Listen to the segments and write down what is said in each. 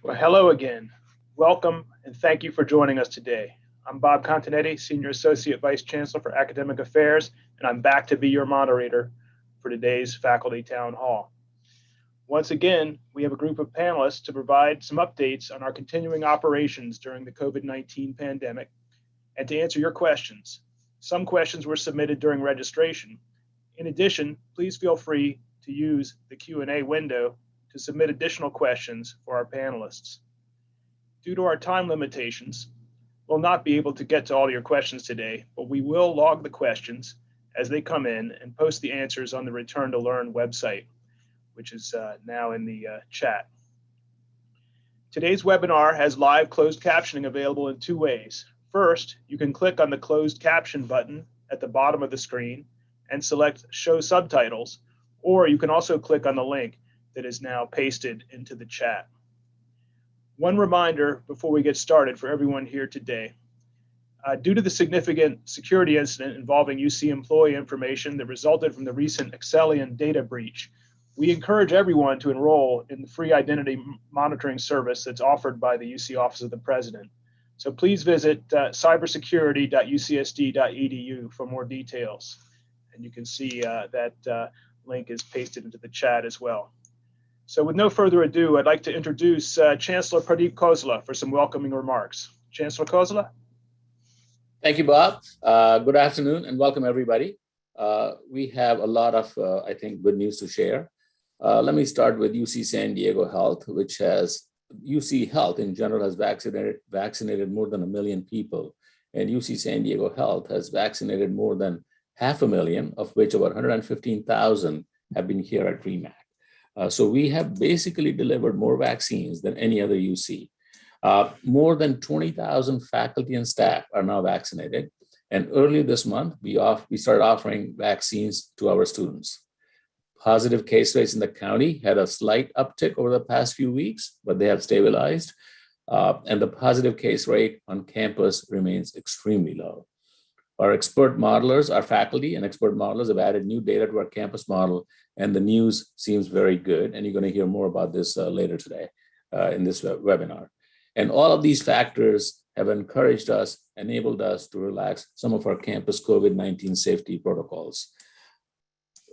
Well, hello again. Welcome and thank you for joining us today. I'm Bob Continetti, Senior Associate Vice Chancellor for Academic Affairs, and I'm back to be your moderator for today's Faculty Town Hall. Once again, we have a group of panelists to provide some updates on our continuing operations during the COVID-19 pandemic and to answer your questions. Some questions were submitted during registration. In addition, please feel free to use the Q&A window to submit additional questions for our panelists. Due to our time limitations, we'll not be able to get to all your questions today, but we will log the questions as they come in and post the answers on the Return to Learn website, which is now in the chat. Today's webinar has live closed captioning available in two ways. First, you can click on the closed caption button at the bottom of the screen and select Show Subtitles, or you can also click on the link that is now pasted into the chat. One reminder before we get started for everyone here today. Due to the significant security incident involving UC employee information that resulted from the recent Excellion data breach, we encourage everyone to enroll in the free identity monitoring service that's offered by the UC Office of the President. So please visit cybersecurity.ucsd.edu for more details. And you can see that link is pasted into the chat as well. So with no further ado, I'd like to introduce Chancellor Pradeep Khosla for some welcoming remarks. Chancellor Khosla. Thank you, Bob. Good afternoon and welcome everybody. We have a lot of, I think, good news to share. Let me start with UC San Diego Health, which has, UC Health in general has vaccinated more than 1 million people. And UC San Diego Health has vaccinated more than 500,000, of which about 115,000 have been here at REMAC. So we have basically delivered more vaccines than any other UC. More than 20,000 faculty and staff are now vaccinated. And earlier this month, we started offering vaccines to our students. Positive case rates in the county had a slight uptick over the past few weeks, but they have stabilized. And the positive case rate on campus remains extremely low. Our expert modelers, our faculty and expert modelers have added new data to our campus model, and the news seems very good. And you're going to hear more about this later today in this webinar. And all of these factors have encouraged us, enabled us to relax some of our campus COVID-19 safety protocols.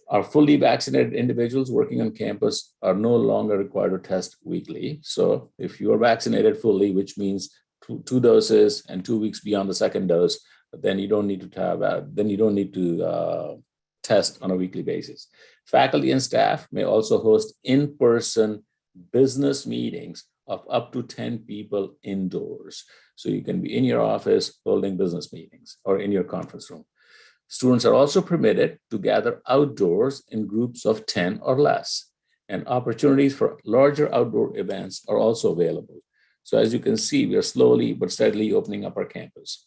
Our fully vaccinated individuals working on campus are no longer required to test weekly. So if you are vaccinated fully, which means two doses and 2 weeks beyond the second dose, then you don't need to test on a weekly basis. Faculty and staff may also host in-person business meetings of up to 10 people indoors. So you can be in your office holding business meetings or in your conference room. Students are also permitted to gather outdoors in groups of 10 or less, and opportunities for larger outdoor events are also available. So as you can see, we are slowly but steadily opening up our campus.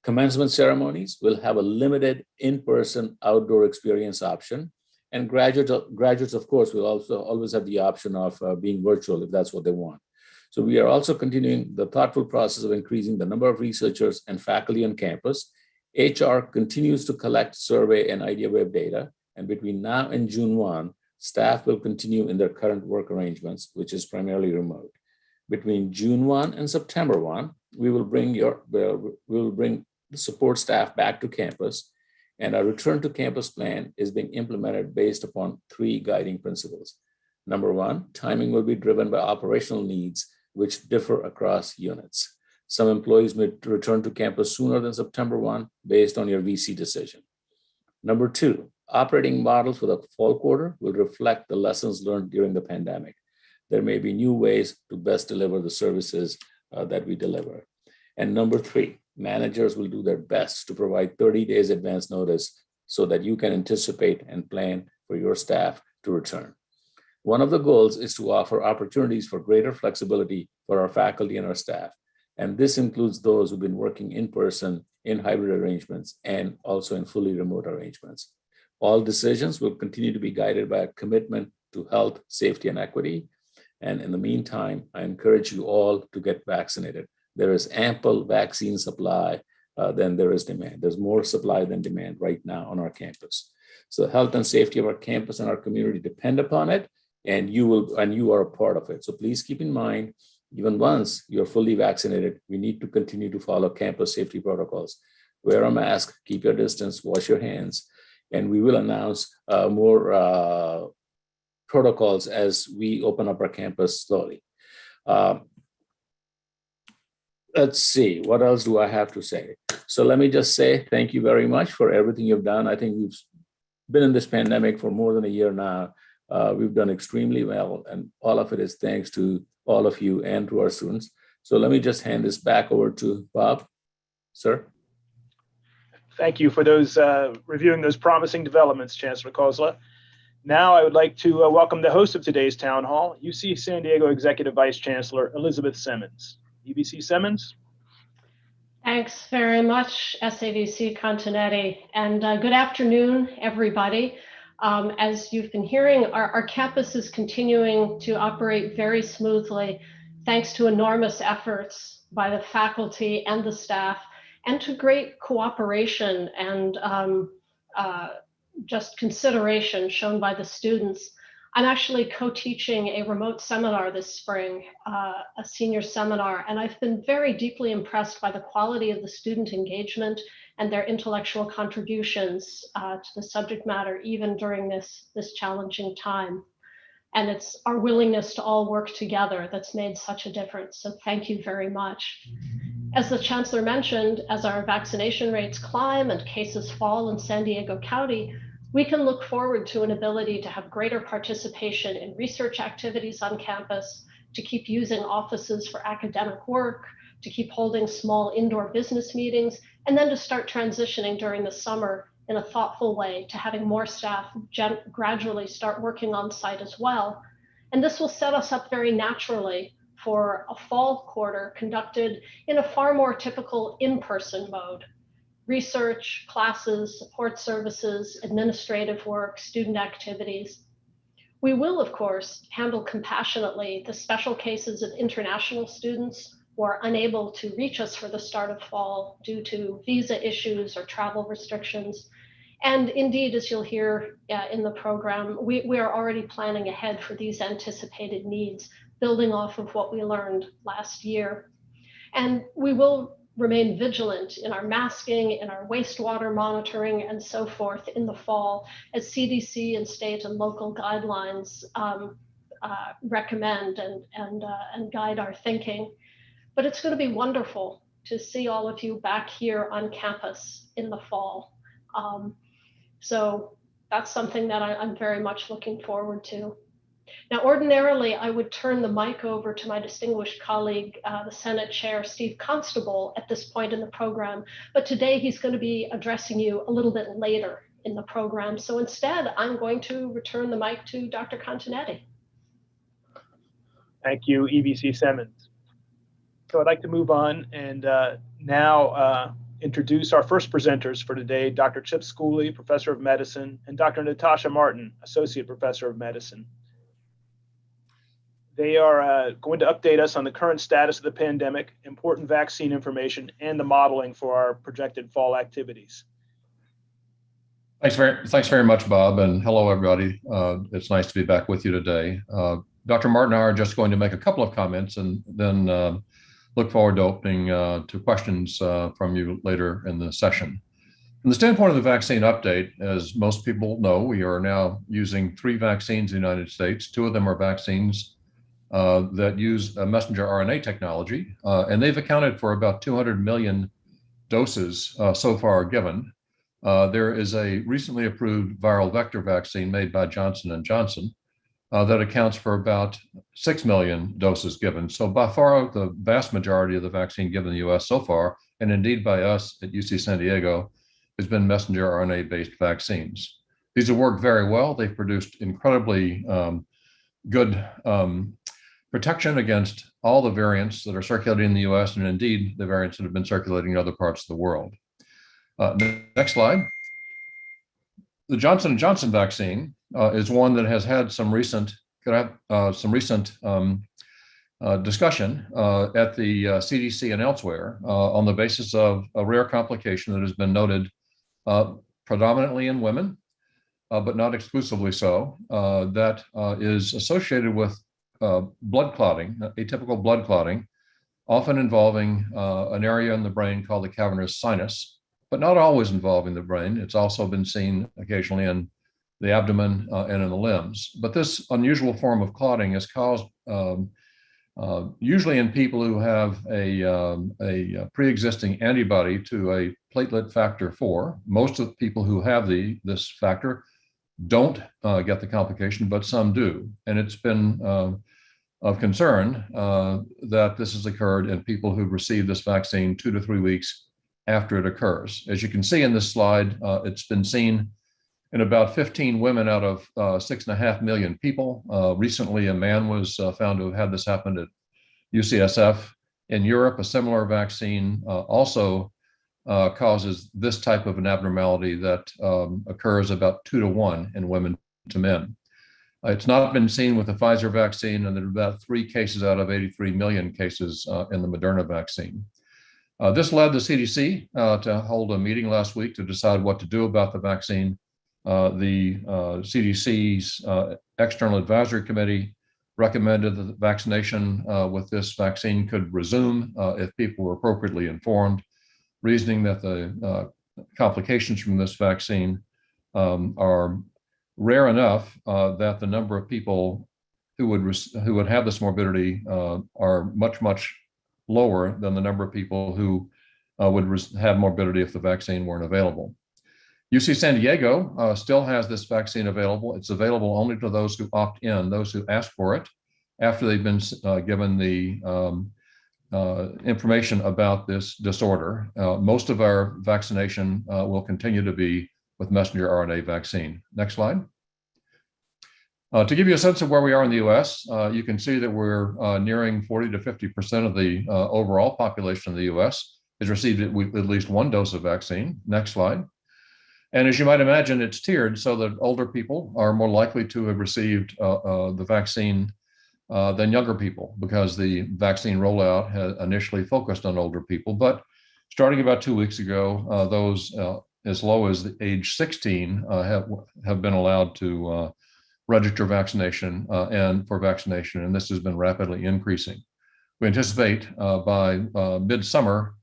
Commencement ceremonies will have a limited in-person outdoor experience option, and graduates, of course, will also always have the option of being virtual if that's what they want. So we are also continuing the thoughtful process of increasing the number of researchers and faculty on campus. HR continues to collect survey and IdeaWeb data, and between now and June 1, staff will continue in their current work arrangements, which is primarily remote. Between June 1 and September 1, we will bring the support staff back to campus, and our return to campus plan is being implemented based upon 3 guiding principles. Number 1, timing will be driven by operational needs, which differ across units. Some employees may return to campus sooner than September 1 based on your VC decision. Number 2, operating models for the fall quarter will reflect the lessons learned during the pandemic. There may be new ways to best deliver the services that we deliver. And number 3, managers will do their best to provide 30 days advance notice so that you can anticipate and plan for your staff to return. One of the goals is to offer opportunities for greater flexibility for our faculty and our staff. And this includes those who've been working in person, in hybrid arrangements, and also in fully remote arrangements. All decisions will continue to be guided by a commitment to health, safety, and equity. And in the meantime, I encourage you all to get vaccinated. There is ample vaccine supply than there is demand. There's more supply than demand right now on our campus. So the health and safety of our campus and our community depend upon it. and you are a part of it. So please keep in mind, even once you're fully vaccinated, we need to continue to follow campus safety protocols. Wear a mask, keep your distance, wash your hands, and we will announce more protocols as we open up our campus slowly. Let's see, what else do I have to say? So let me just say thank you very much for everything you've done. I think we've been in this pandemic for more than a year now. We've done extremely well, and all of it is thanks to all of you and to our students. So let me just hand this back over to Bob, sir. Thank you for those reviewing those promising developments, Chancellor Khosla. Now I would like to welcome the host of today's town hall, UC San Diego Executive Vice Chancellor Elizabeth Simmons. EVC Simmons. Thanks very much, SAVC Continetti, and good afternoon, everybody. As you've been hearing, our campus is continuing to operate very smoothly, thanks to enormous efforts by the faculty and the staff, and to great cooperation and just consideration shown by the students. I'm actually co-teaching a remote seminar this spring, a senior seminar, and I've been very deeply impressed by the quality of the student engagement and their intellectual contributions to the subject matter, even during this challenging time. And it's our willingness to all work together that's made such a difference. So thank you very much. As the Chancellor mentioned, as our vaccination rates climb and cases fall in San Diego County, we can look forward to an ability to have greater participation in research activities on campus, to keep using offices for academic work, to keep holding small indoor business meetings, and then to start transitioning during the summer in a thoughtful way to having more staff gradually start working on site as well. And this will set us up very naturally for a fall quarter conducted in a far more typical in-person mode. Research, classes, support services, administrative work, student activities. We will, of course, handle compassionately the special cases of international students who are unable to reach us for the start of fall due to visa issues or travel restrictions. And indeed, as you'll hear in the program, we are already planning ahead for these anticipated needs, building off of what we learned last year. And we will remain vigilant in our masking, in our wastewater monitoring, and so forth in the fall, as CDC and state and local guidelines recommend and guide our thinking. But it's going to be wonderful to see all of you back here on campus in the fall. So that's something that I'm very much looking forward to. Now, ordinarily, I would turn the mic over to my distinguished colleague, the Senate Chair, Steve Constable, at this point in the program, but today he's going to be addressing you a little bit later in the program. So instead, I'm going to return the mic to Dr. Continetti. Thank you, EVC Simmons. So I'd like to move on and now introduce our first presenters for today, Dr. Chip Schooley, Professor of Medicine, and Dr. Natasha Martin, Associate Professor of Medicine. They are going to update us on the current status of the pandemic, important vaccine information, and the modeling for our projected fall activities. Thanks very much, Bob, and hello, everybody. It's nice to be back with you today. Dr. Martin and I are just going to make a couple of comments and then look forward to opening to questions from you later in the session. From the standpoint of the vaccine update, as most people know, we are now using 3 vaccines in the United States. 2 of them are vaccines that use messenger RNA technology, and they've accounted for about 200 million doses so far given. There is a recently approved viral vector vaccine made by Johnson & Johnson that accounts for about 6 million doses given. So by far, the vast majority of the vaccine given in the US so far, and indeed by us at UC San Diego, has been messenger RNA-based vaccines. These have worked very well. They've produced incredibly good protection against all the variants that are circulating in the US and indeed the variants that have been circulating in other parts of the world. Next slide. The Johnson & Johnson vaccine is one that has had some recent discussion at the CDC and elsewhere on the basis of a rare complication that has been noted predominantly in women, but not exclusively so, that is associated with blood clotting, atypical blood clotting, often involving an area in the brain called the cavernous sinus, but not always involving the brain. It's also been seen occasionally in the abdomen and in the limbs. But this unusual form of clotting is caused usually in people who have a pre-existing antibody to a platelet factor 4. Most of the people who have this factor don't get the complication, but some do. And it's been of concern that this has occurred in people who've received this vaccine 2 to 3 weeks after it occurs. As you can see in this slide, it's been seen in about 15 women out of 6.5 million people. Recently, a man was found to have had this happen at UCSF. In Europe, a similar vaccine also causes this type of an abnormality that occurs about 2 to 1 in women to men. It's not been seen with the Pfizer vaccine, and there are about 3 cases out of 83 million cases in the Moderna vaccine. This led the CDC to hold a meeting last week to decide what to do about the vaccine. The CDC's External Advisory Committee recommended that the vaccination with this vaccine could resume if people were appropriately informed, reasoning that the complications from this vaccine are rare enough that the number of people who would have this morbidity are much lower than the number of people who would have morbidity if the vaccine weren't available. UC San Diego still has this vaccine available. It's available only to those who opt in, those who ask for it after they've been given the information about this disorder. Most of our vaccination will continue to be with messenger RNA vaccine. Next slide. To give you a sense of where we are in the US, you can see that we're nearing 40 to 50% of the overall population of the US has received at least 1 dose of vaccine. Next slide. And as you might imagine, it's tiered so that older people are more likely to have received the vaccine than younger people, because the vaccine rollout had initially focused on older people. But starting about 2 weeks ago, those as low as the age 16 have been allowed to register vaccination and for vaccination, and this has been rapidly increasing. We anticipate by midsummer,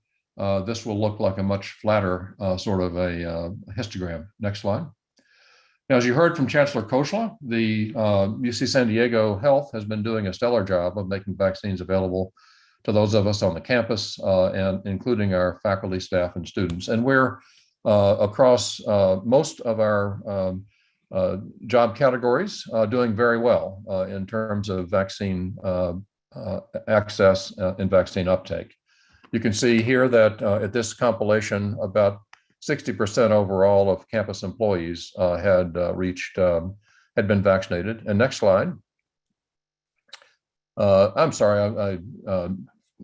this will look like a much flatter sort of a histogram. Next slide. Now, as you heard from Chancellor Khosla, the UC San Diego Health has been doing a stellar job of making vaccines available to those of us on the campus, and including our faculty, staff, and students. And we're across most of our job categories doing very well in terms of vaccine access and vaccine uptake. You can see here that at this compilation, about 60% overall of campus employees had been vaccinated. And next slide. I'm sorry, I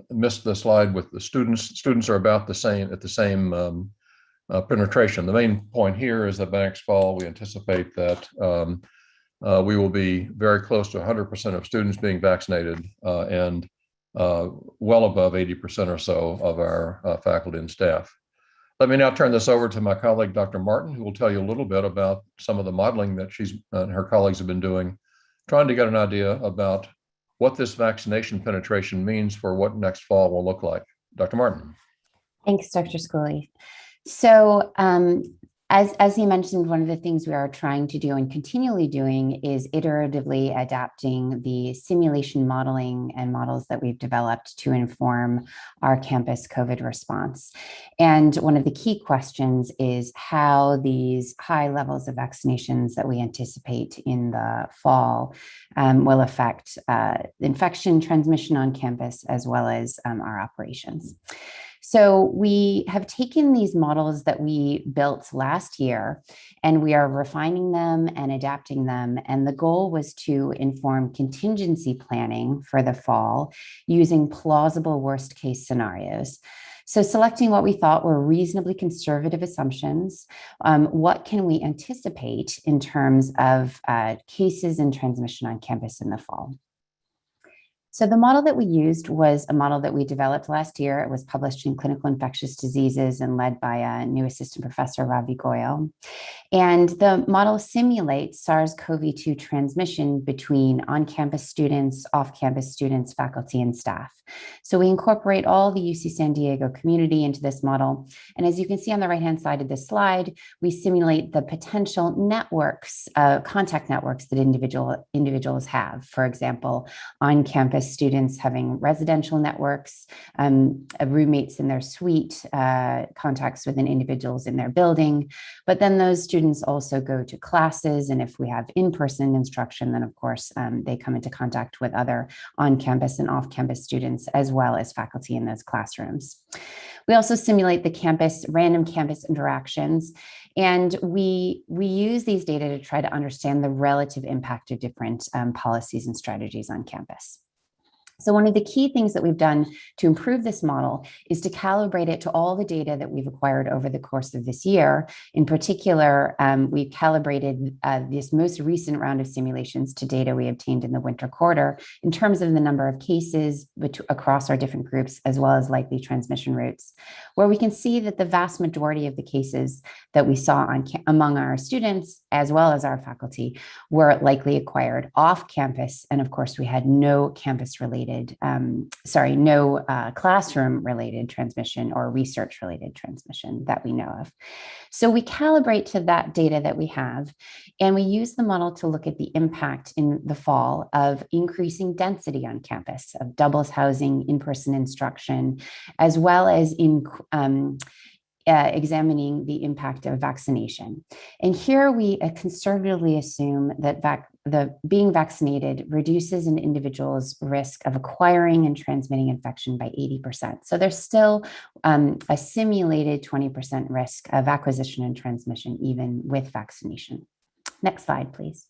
missed the slide with the students. Students are about the same at the same penetration. The main point here is that by next fall, we anticipate that we will be very close to 100% of students being vaccinated and well above 80% or so of our faculty and staff. Let me now turn this over to my colleague, Dr. Martin, who will tell you a little bit about some of the modeling that she's and her colleagues have been doing, trying to get an idea about what this vaccination penetration means for what next fall will look like. Dr. Martin. Thanks, Dr. Schooley. So as you mentioned, one of the things we are trying to do and continually doing is iteratively adapting the simulation modeling and models that we've developed to inform our campus COVID response. And one of the key questions is how these high levels of vaccinations that we anticipate in the fall will affect infection transmission on campus, as well as our operations. So we have taken these models that we built last year, and we are refining them and adapting them. And the goal was to inform contingency planning for the fall using plausible worst case scenarios. So selecting what we thought were reasonably conservative assumptions, what can we anticipate in terms of cases and transmission on campus in the fall? So the model that we used was a model that we developed last year. It was published in Clinical Infectious Diseases and led by a new assistant professor, Ravi Goyal. And the model simulates SARS-CoV-2 transmission between on-campus students, off-campus students, faculty, and staff. So we incorporate all the UC San Diego community into this model. And as you can see on the right-hand side of this slide, we simulate the potential networks, contact networks that individuals have. For example, on-campus students having residential networks, roommates in their suite, contacts with individuals in their building. But then those students also go to classes. And if we have in-person instruction, then of course, they come into contact with other on-campus and off-campus students, as well as faculty in those classrooms. We also simulate the random campus interactions. And we use these data to try to understand the relative impact of different policies and strategies on campus. So one of the key things that we've done to improve this model is to calibrate it to all the data that we've acquired over the course of this year. In particular, we've calibrated this most recent round of simulations to data we obtained in the winter quarter in terms of the number of cases across our different groups, as well as likely transmission routes, where we can see that the vast majority of the cases that we saw among our students, as well as our faculty, were likely acquired off campus. And of course, we had no classroom-related transmission or research-related transmission that we know of. So we calibrate to that data that we have, and we use the model to look at the impact in the fall of increasing density on campus, of doubles housing, in-person instruction, as well as examining the impact of vaccination. And here we conservatively assume that being vaccinated reduces an individual's risk of acquiring and transmitting infection by 80%. So there's still a simulated 20% risk of acquisition and transmission, even with vaccination. Next slide, please.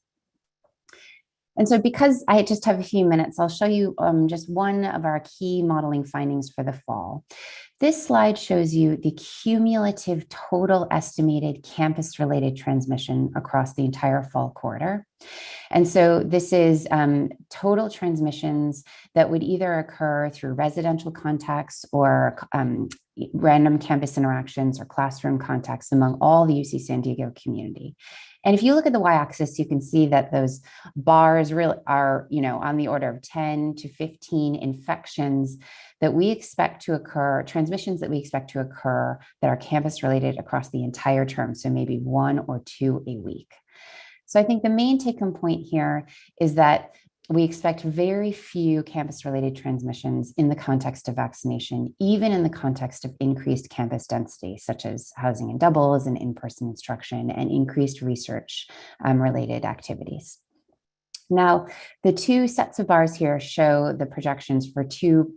And so because I just have a few minutes, I'll show you just one of our key modeling findings for the fall. This slide shows you the cumulative total estimated campus-related transmission across the entire fall quarter. And so this is total transmissions that would either occur through residential contacts or random campus interactions or classroom contacts among all the UC San Diego community. And if you look at the y-axis, you can see that those bars really are, on the order of 10 to 15 infections that we expect to occur, transmissions that we expect to occur that are campus related across the entire term. So maybe 1 or 2 a week. So I think the main take-home point here is that we expect very few campus-related transmissions in the context of vaccination, even in the context of increased campus density, such as housing and doubles and in-person instruction and increased research-related activities. Now, the two sets of bars here show the projections for two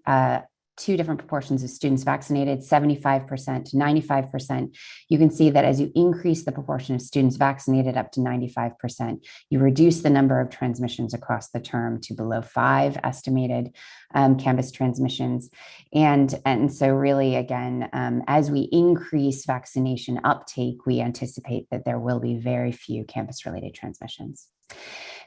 different proportions of students vaccinated, 75% to 95%. You can see that as you increase the proportion of students vaccinated up to 95%, you reduce the number of transmissions across the term to below 5 estimated campus transmissions. And so really, again, as we increase vaccination uptake, we anticipate that there will be very few campus-related transmissions.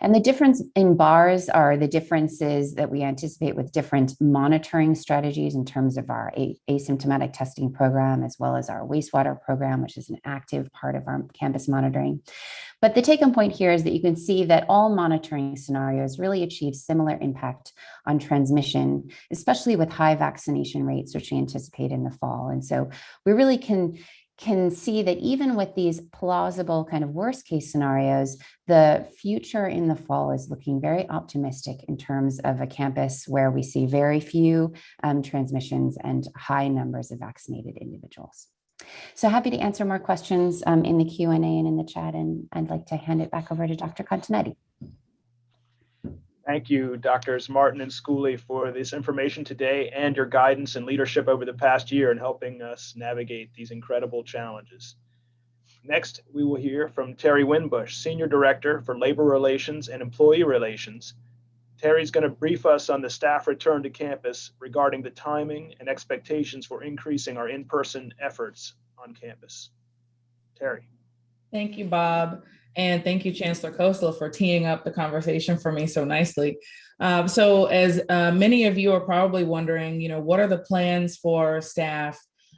And the difference in bars are the differences that we anticipate with different monitoring strategies in terms of our asymptomatic testing program, as well as our wastewater program, which is an active part of our campus monitoring. But the take-home point here is that you can see that all monitoring scenarios really achieve similar impact on transmission, especially with high vaccination rates, which we anticipate in the fall. And so we really can see that even with these plausible kind of worst case scenarios, the future in the fall is looking very optimistic in terms of a campus where we see very few transmissions and high numbers of vaccinated individuals. So happy to answer more questions in the Q&A and in the chat, and I'd like to hand it back over to Dr. Continetti. Thank you, Drs. Martin and Schooley, for this information today and your guidance and leadership over the past year in helping us navigate these incredible challenges. Next, we will hear from Terry Winbush, Senior Director for Labor Relations and Employee Relations. Terry's going to brief us on the staff return to campus regarding the timing and expectations for increasing our in-person efforts on campus. Terry. Thank you, Bob. And thank you, Chancellor Khosla, for teeing up the conversation for me so nicely. So as many of you are probably wondering, what are the plans for staff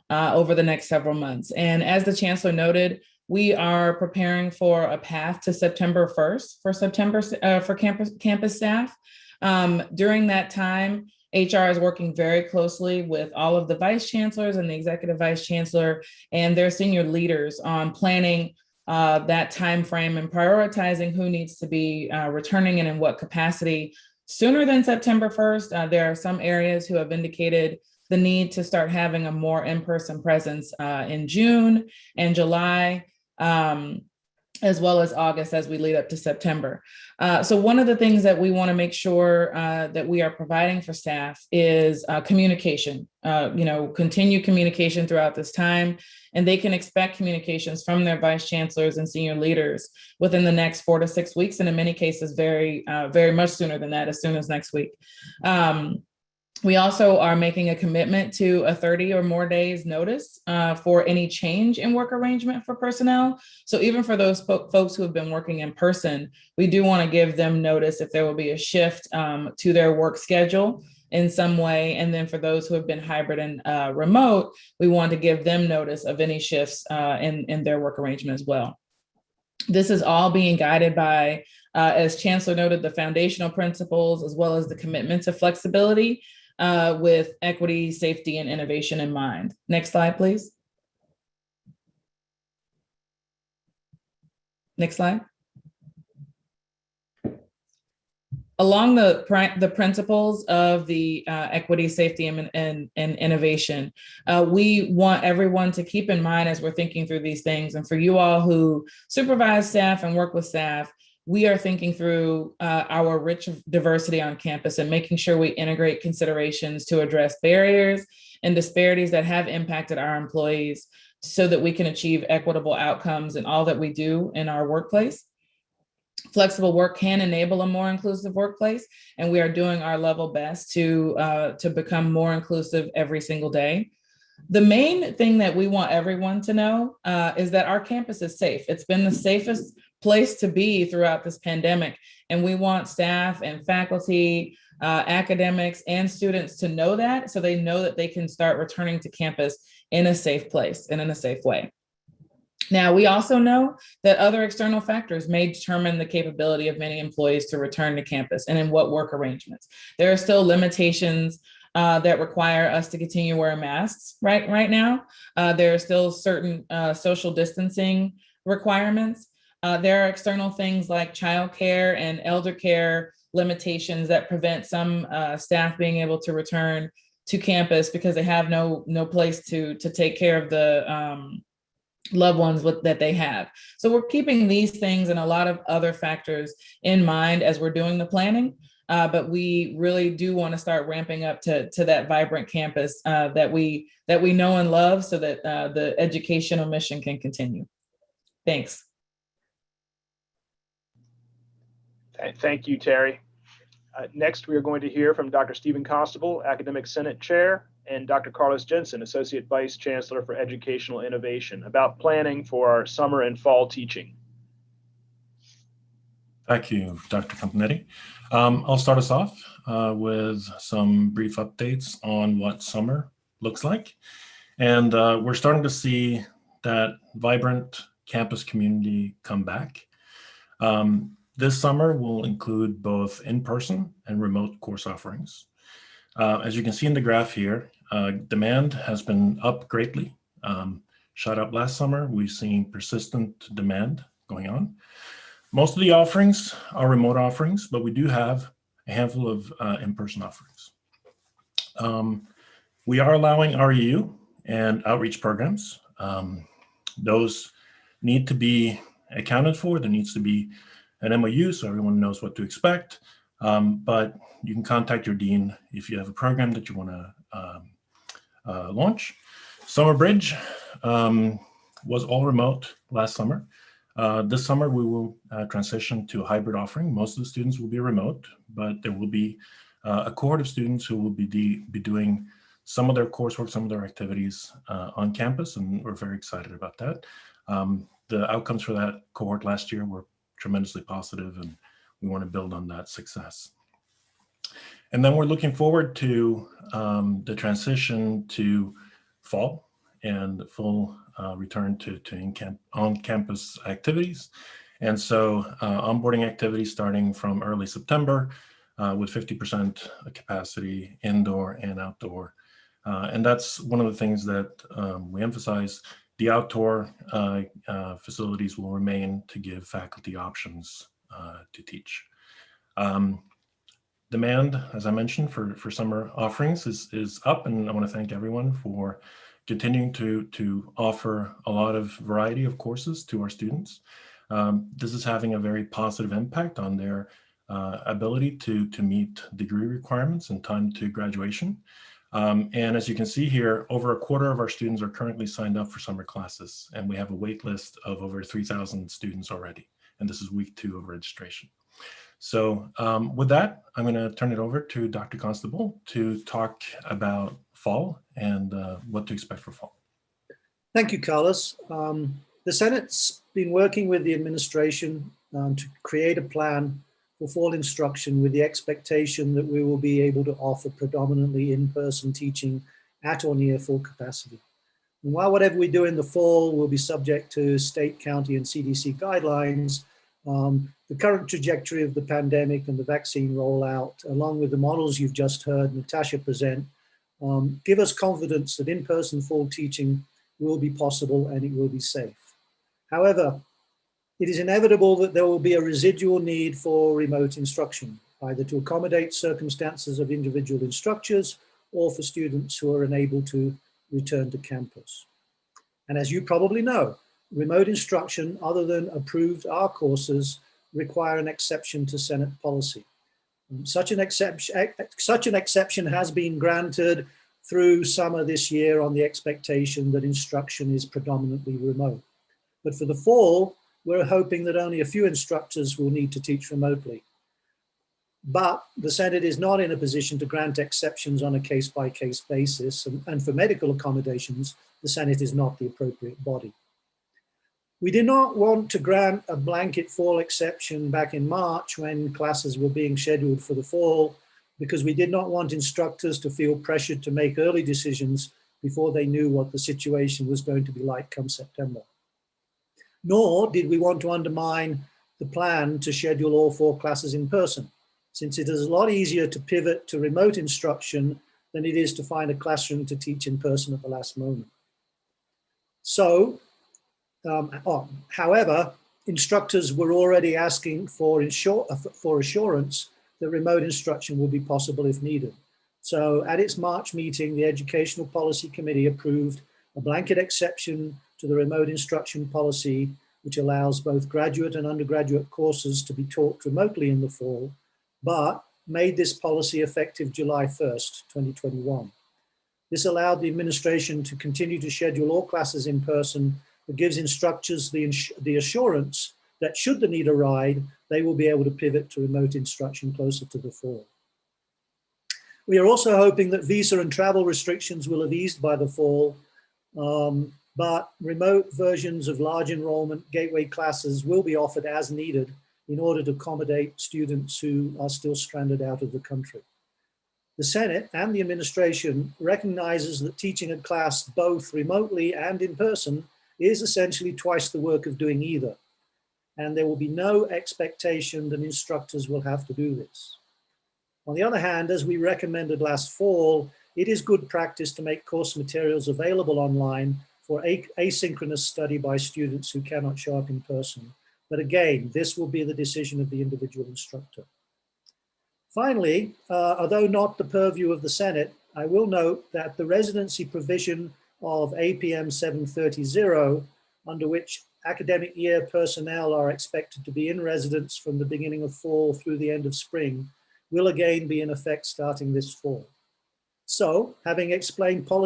over the next several months? And as the Chancellor noted, we are preparing for a path to September 1st for campus staff. During that time, HR is working very closely with all of the vice chancellors and the executive vice chancellor and their senior leaders on planning that time frame and prioritizing who needs to be returning and in what capacity sooner than September 1st. There are some areas who have indicated the need to start having a more in-person presence in June and July, as well as August as we lead up to September. So one of the things that we want to make sure that we are providing for staff is communication, continued communication throughout this time. And they can expect communications from their vice chancellors and senior leaders within the next 4 to 6 weeks, and in many cases, very much sooner than that, as soon as next week. We also are making a commitment to a 30 or more days notice for any change in work arrangement for personnel. So even for those folks who have been working in person, we do want to give them notice if there will be a shift to their work schedule in some way. And then for those who have been hybrid and remote, we want to give them notice of any shifts in their work arrangement as well. This is all being guided by, as Chancellor noted, the foundational principles, as well as the commitment to flexibility with equity, safety, and innovation in mind. Next slide, please. Next slide. Along the principles of the equity, safety, and innovation, we want everyone to keep in mind as we're thinking through these things. And for you all who supervise staff and work with staff, we are thinking through our rich diversity on campus and making sure we integrate considerations to address barriers and disparities that have impacted our employees so that we can achieve equitable outcomes in all that we do in our workplace. Flexible work can enable a more inclusive workplace, and we are doing our level best to become more inclusive every single day. The main thing that we want everyone to know is that our campus is safe. It's been the safest place to be throughout this pandemic, and we want staff and faculty, academics, and students to know that, so they know that they can start returning to campus in a safe place and in a safe way. Now, we also know that other external factors may determine the capability of many employees to return to campus and in what work arrangements. There are still limitations that require us to continue wearing masks right now. There are still certain social distancing requirements. There are external things like childcare and elder care limitations that prevent some staff being able to return to campus because they have no place to take care of the loved ones that they have. So we're keeping these things and a lot of other factors in mind as we're doing the planning, but we really do want to start ramping up to that vibrant campus that we know and love, so that the educational mission can continue. Thanks. Thank you, Terry. Next, we are going to hear from Dr. Stephen Constable, Academic Senate Chair, and Dr. Carlos Jensen, Associate Vice Chancellor for Educational Innovation, about planning for our summer and fall teaching. Thank you, Dr. Continetti. I'll start us off with some brief updates on what summer looks like. And we're starting to see that vibrant campus community come back. This summer will include both in-person and remote course offerings. As you can see in the graph here, demand has been up greatly. Shot up last summer. We've seen persistent demand going on. Most of the offerings are remote offerings, but we do have a handful of in-person offerings. We are allowing REU and outreach programs. Those need to be accounted for. There needs to be an MOU so everyone knows what to expect. But you can contact your dean if you have a program that you want to launch. Summer Bridge was all remote last summer. This summer we will transition to a hybrid offering. Most of the students will be remote, but there will be a cohort of students who will be doing some of their coursework, some of their activities on campus, and we're very excited about that. the outcomes for that cohort last year were tremendously positive, and we want to build on that success. And then we're looking forward to the transition to fall and full return to on-campus activities. And so onboarding activities starting from early September with 50% capacity indoor and outdoor. And that's one of the things that we emphasize. The outdoor facilities will remain to give faculty options to teach. Demand, as I mentioned, for summer offerings is up, and I want to thank everyone for continuing to offer a lot of variety of courses to our students. This is having a very positive impact on their ability to meet degree requirements in time to graduation. And as you can see here, over a quarter of our students are currently signed up for summer classes, and we have a wait list of over 3,000 students already. And this is week 2 of registration. So with that, I'm going to turn it over to Dr. Constable to talk about fall and what to expect for fall. Thank you, Carlos. The Senate's been working with the administration to create a plan for fall instruction with the expectation that we will be able to offer predominantly in-person teaching at or near full capacity. And while whatever we do in the fall will be subject to state, county, and CDC guidelines, the current trajectory of the pandemic and the vaccine rollout, along with the models you've just heard Natasha present, give us confidence that in-person fall teaching will be possible and it will be safe. However, it is inevitable that there will be a residual need for remote instruction, either to accommodate circumstances of individual instructors or for students who are unable to return to campus. And as you probably know, remote instruction other than approved R courses require an exception to Senate policy. Such an exception has been granted through summer this year on the expectation that instruction is predominantly remote. But for the fall, we're hoping that only a few instructors will need to teach remotely. But the Senate is not in a position to grant exceptions on a case-by-case basis, and for medical accommodations, the Senate is not the appropriate body. We did not want to grant a blanket fall exception back in March when classes were being scheduled for the fall, because we did not want instructors to feel pressured to make early decisions before they knew what the situation was going to be like come September. Nor did we want to undermine the plan to schedule all 4 classes in person, since it is a lot easier to pivot to remote instruction than it is to find a classroom to teach in person at the last moment. So, however, instructors were already asking for assurance that remote instruction will be possible if needed. So at its March meeting, the Educational Policy Committee approved a blanket exception to the remote instruction policy, which allows both graduate and undergraduate courses to be taught remotely in the fall, but made this policy effective July 1st, 2021. This allowed the administration to continue to schedule all classes in person, but gives instructors the assurance that should the need arise, they will be able to pivot to remote instruction closer to the fall. We are also hoping that visa and travel restrictions will have eased by the fall, but remote versions of large enrollment gateway classes will be offered as needed in order to accommodate students who are still stranded out of the country. The Senate and the administration recognizes that teaching a class both remotely and in person is essentially twice the work of doing either, and there will be no expectation that instructors will have to do this. On the other hand, as we recommended last fall, it is good practice to make course materials available online for asynchronous study by students who cannot show up in person. But again, this will be the decision of the individual instructor. Finally, although not the purview of the Senate, I will note that the residency provision of APM 730, under which academic year personnel are expected to be in residence from the beginning of fall through the end of spring, will again be in effect starting this fall. So, having explained the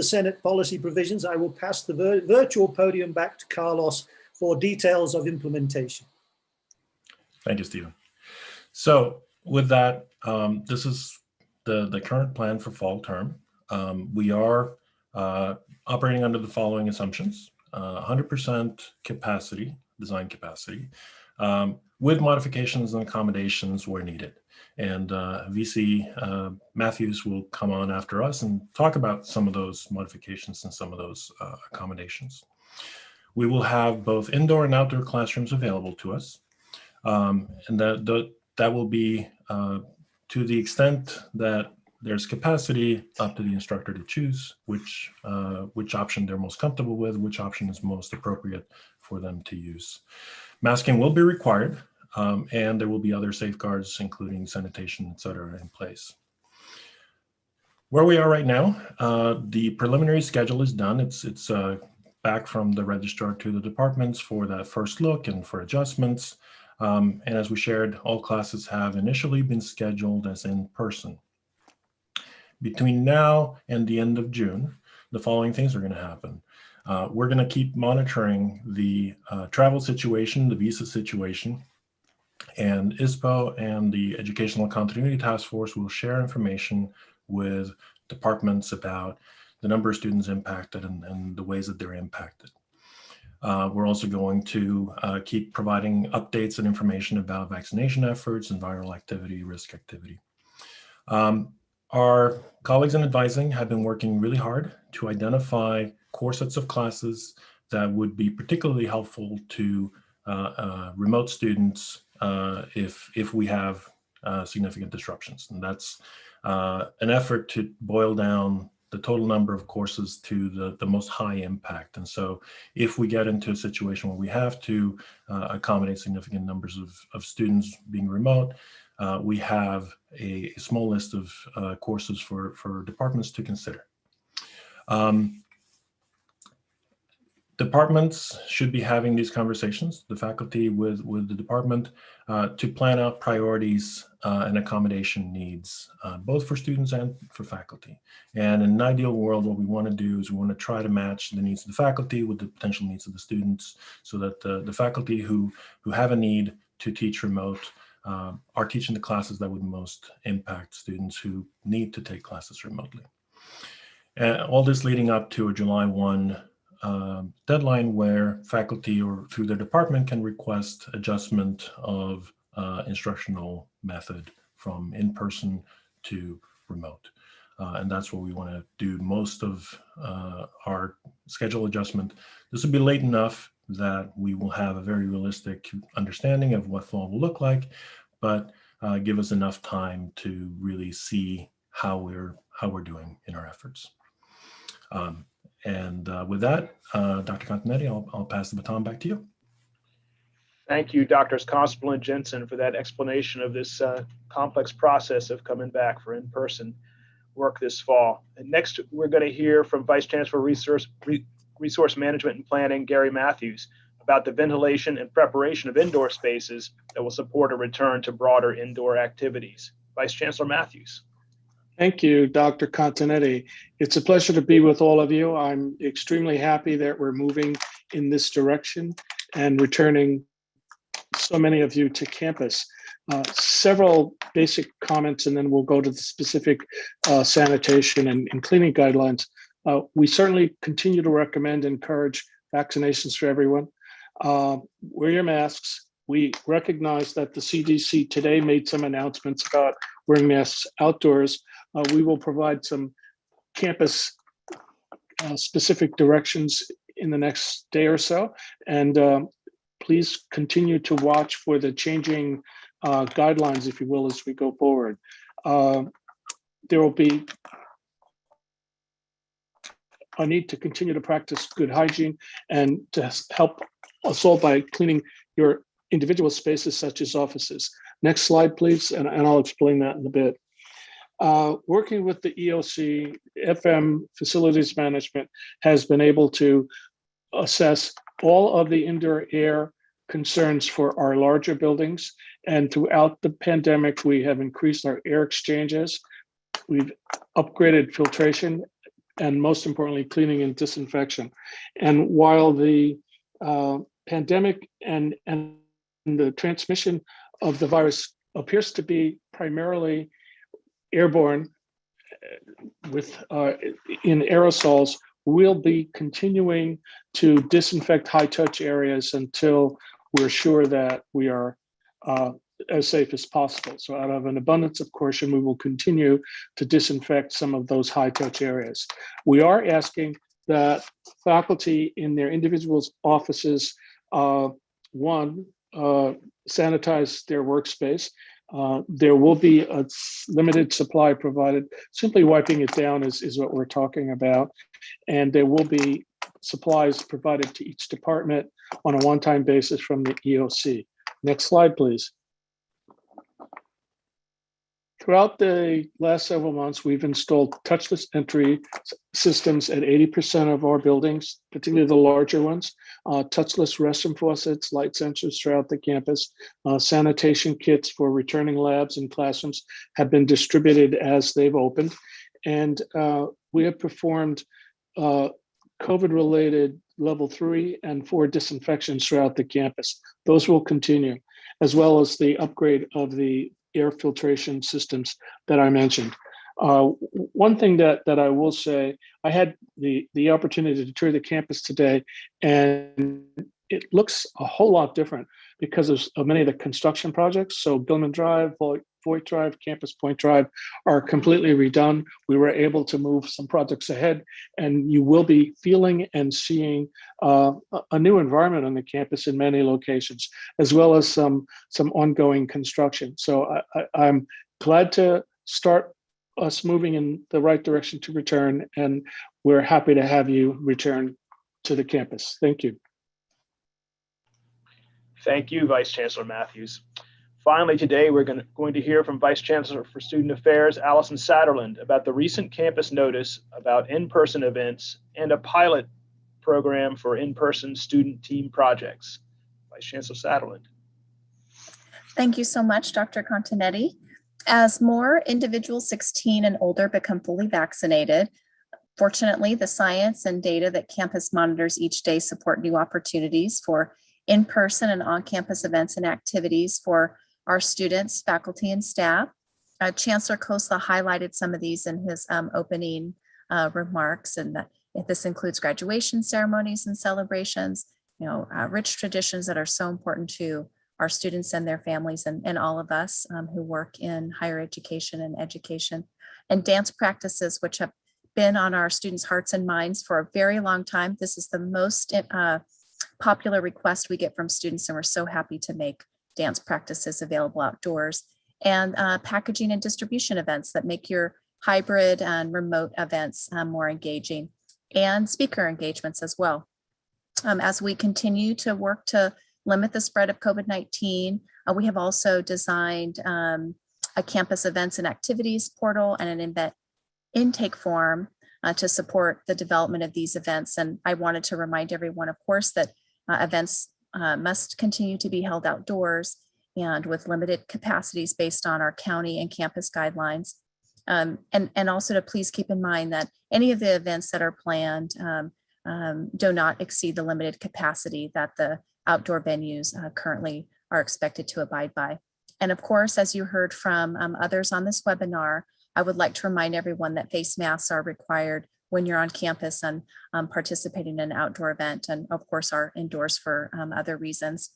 Senate policy provisions, I will pass the virtual podium back to Carlos for details of implementation. Thank you, Stephen. So with that, this is the current plan for fall term. We are operating under the following assumptions: 100% capacity, design capacity, with modifications and accommodations where needed. And VC Matthews will come on after us and talk about some of those modifications and some of those accommodations. We will have both indoor and outdoor classrooms available to us. And that will be to the extent that there's capacity, up to the instructor to choose which option they're most comfortable with, which option is most appropriate for them to use. Masking will be required, and there will be other safeguards, including sanitation, et cetera, in place. Where we are right now, the preliminary schedule is done. It's back from the registrar to the departments for that first look and for adjustments. And as we shared, all classes have initially been scheduled as in person. Between now and the end of June, the following things are going to happen. We're going to keep monitoring the travel situation, the visa situation, and ISPO and the Educational Continuity Task Force will share information with departments about the number of students impacted and the ways that they're impacted. We're also going to keep providing updates and information about vaccination efforts and viral activity, risk activity. Our colleagues in advising have been working really hard to identify core sets of classes that would be particularly helpful to remote students if we have significant disruptions. And that's an effort to boil down the total number of courses to the most high impact. And so if we get into a situation where we have to accommodate significant numbers of students being remote, we have a small list of courses for departments to consider. Departments should be having these conversations, the faculty with the department, to plan out priorities and accommodation needs, both for students and for faculty. And in an ideal world, what we want to do is we want to try to match the needs of the faculty with the potential needs of the students, so that the faculty who have a need to teach remote are teaching the classes that would most impact students who need to take classes remotely. And all this leading up to a July 1 deadline where faculty or through their department can request adjustment of instructional method from in-person to remote. And that's where we want to do most of our schedule adjustment. This will be late enough that we will have a very realistic understanding of what fall will look like, but give us enough time to really see how we're doing in our efforts. And with that, Dr. Continetti, I'll pass the baton back to you. Thank you, Drs. Constable and Jensen, for that explanation of this complex process of coming back for in-person work this fall. And next, we're going to hear from Vice Chancellor Resource Management and Planning, Gary Matthews, about the ventilation and preparation of indoor spaces that will support a return to broader indoor activities. Vice Chancellor Matthews. Thank you, Dr. Continetti. It's a pleasure to be with all of you. I'm extremely happy that we're moving in this direction and returning so many of you to campus. Several basic comments, and then we'll go to the specific sanitation and cleaning guidelines. We certainly continue to recommend and encourage vaccinations for everyone. Wear your masks. We recognize that the CDC today made some announcements about wearing masks outdoors. We will provide some campus specific directions in the next day or so. And please continue to watch for the changing guidelines, if you will, as we go forward. There will be a need to continue to practice good hygiene and to help us all by cleaning your individual spaces such as offices. Next slide, please, and I'll explain that in a bit. Working with the EOC, FM Facilities Management has been able to assess all of the indoor air concerns for our larger buildings. And throughout the pandemic, we have increased our air exchanges. We've upgraded filtration, and most importantly, cleaning and disinfection. And while the pandemic and the transmission of the virus appears to be primarily airborne with in aerosols, we'll be continuing to disinfect high-touch areas until we're sure that we are as safe as possible. So out of an abundance of caution, we will continue to disinfect some of those high-touch areas. We are asking that faculty in their individual offices, sanitize their workspace. There will be a limited supply provided. Simply wiping it down is what we're talking about. And there will be supplies provided to each department on a one-time basis from the EOC. Next slide, please. Throughout the last several months, we've installed touchless entry systems at 80% of our buildings, particularly the larger ones, touchless restroom faucets, light sensors throughout the campus, sanitation kits for returning labs and classrooms have been distributed as they've opened. And we have performed COVID-related level 3 and 4 disinfections throughout the campus. Those will continue, as well as the upgrade of the air filtration systems that I mentioned. One thing that I will say, I had the opportunity to tour the campus today, and it looks a whole lot different because of many of the construction projects. So Gilman Drive, Voight Drive, Campus Point Drive are completely redone. We were able to move some projects ahead, and you will be feeling and seeing a new environment on the campus in many locations, as well as some ongoing construction. So I'm glad to start us moving in the right direction to return, and we're happy to have you return to the campus. Thank you. Thank you, Vice Chancellor Matthews. Finally, today we're going to hear from Vice Chancellor for Student Affairs, Allison Satterland, about the recent campus notice about in-person events and a pilot program for in-person student team projects. Vice Chancellor Satterland. Thank you so much, Dr. Continetti. As more individuals 16 and older become fully vaccinated, fortunately, the science and data that campus monitors each day support new opportunities for in-person and on-campus events and activities for our students, faculty, and staff. Chancellor Khosla highlighted some of these in his opening remarks, and this includes graduation ceremonies and celebrations, rich traditions that are so important to our students and their families and all of us who work in higher education, and dance practices, which have been on our students' hearts and minds for a very long time. This is the most popular request we get from students, and we're so happy to make dance practices available outdoors, and packaging and distribution events that make your hybrid and remote events more engaging, and speaker engagements as well. As we continue to work to limit the spread of COVID-19, we have also designed a campus events and activities portal and an event intake form to support the development of these events. And I wanted to remind everyone, of course, that events must continue to be held outdoors and with limited capacities based on our county and campus guidelines. And also to please keep in mind that any of the events that are planned do not exceed the limited capacity that the outdoor venues currently are expected to abide by. And of course, as you heard from others on this webinar, I would like to remind everyone that face masks are required when you're on campus and participating in an outdoor event, and of course are indoors for other reasons.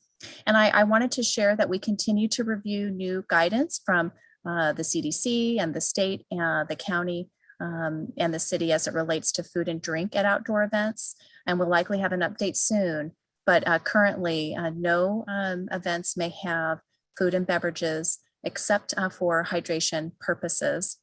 And I wanted to share that we continue to review new guidance from the CDC and the state, the county, and the city as it relates to food and drink at outdoor events. And we'll likely have an update soon, but currently no events may have food and beverages except for hydration purposes.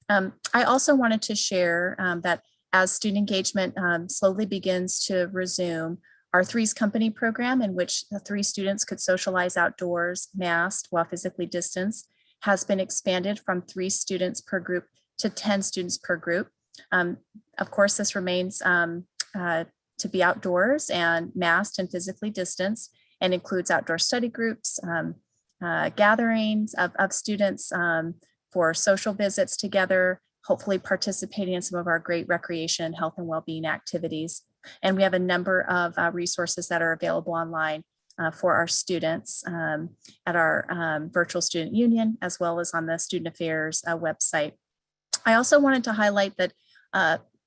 I also wanted to share that as student engagement slowly begins to resume, our Threes Company program, in which the 3 students could socialize outdoors, masked while physically distanced, has been expanded from 3 students per group to 10 students per group. Of course, this remains to be outdoors and masked and physically distanced, and includes outdoor study groups, gatherings of students for social visits together, hopefully participating in some of our great recreation, health, and well-being activities. And we have a number of resources that are available online for our students at our virtual student union, as well as on the Student Affairs website. I also wanted to highlight that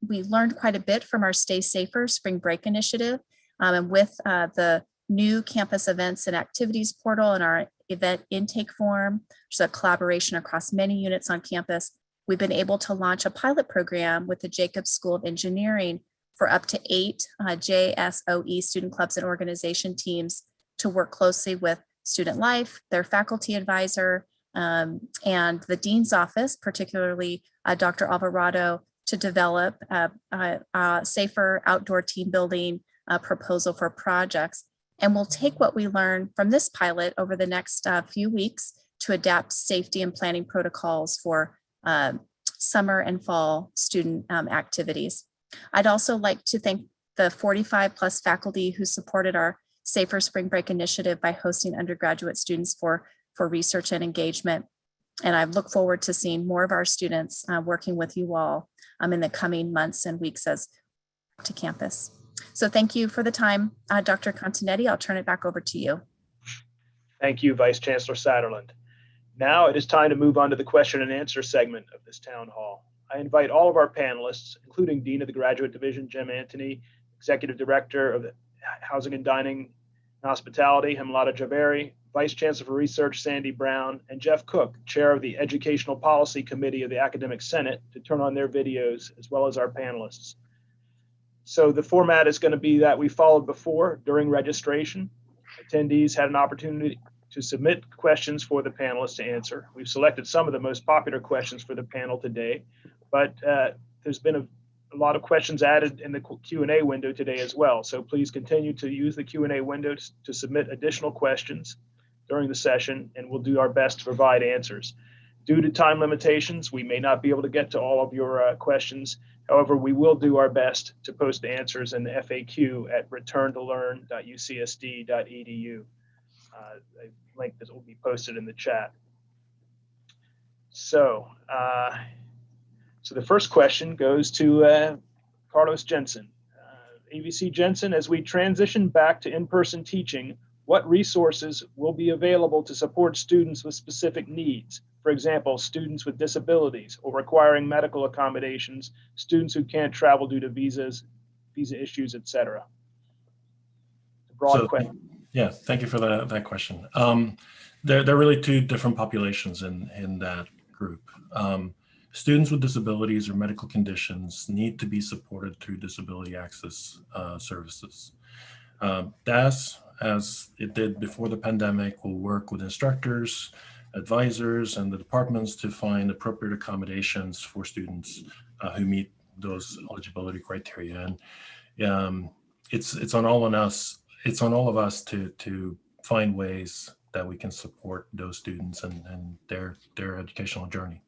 we learned quite a bit from our Stay Safer Spring Break initiative. And with the new campus events and activities portal and our event intake form, which is a collaboration across many units on campus, we've been able to launch a pilot program with the Jacobs School of Engineering for up to 8 JSOE student clubs and organization teams to work closely with Student Life, their faculty advisor, and the dean's office, particularly Dr. Alvarado, to develop a safer outdoor team building proposal for projects. And we'll take what we learn from this pilot over the next few weeks to adapt safety and planning protocols for summer and fall student activities. I'd also like to thank the 45 plus faculty who supported our Safer Spring Break initiative by hosting undergraduate students for research and engagement. And I look forward to seeing more of our students working with you all in the coming months and weeks as to campus. So thank you for the time, Dr. Continetti. I'll turn it back over to you. Thank you, Vice Chancellor Satterland. Now it is time to move on to the question and answer segment of this town hall. I invite all of our panelists, including Dean of the Graduate Division, Jim Antony, Executive Director of the Housing and Dining and Hospitality, Hemlata Javeri, Vice Chancellor for Research, Sandy Brown, and Jeff Cook, Chair of the Educational Policy Committee of the Academic Senate, to turn on their videos, as well as our panelists. So the format is going to be that we followed before. During registration, attendees had an opportunity to submit questions for the panelists to answer. We've selected some of the most popular questions for the panel today, but there's been a lot of questions added in the Q&A window today as well. So please continue to use the Q&A window to submit additional questions during the session, and we'll do our best to provide answers. Due to time limitations, we may not be able to get to all of your questions. However, we will do our best to post the answers in the FAQ at returntolearn.ucsd.edu. A link that will be posted in the chat. So the first question goes to Carlos Jensen. AVC Jensen, as we transition back to in-person teaching, what resources will be available to support students with specific needs? For example, students with disabilities or requiring medical accommodations, students who can't travel due to visa issues, etc. Broad question. Yeah, thank you for that question. There are really two different populations in that group. Students with disabilities or medical conditions need to be supported through disability access services. DAS, as it did before the pandemic, will work with instructors, advisors, and the departments to find appropriate accommodations for students who meet those eligibility criteria. And it's on all of us. It's on all of us to find ways that we can support those students and their educational journey.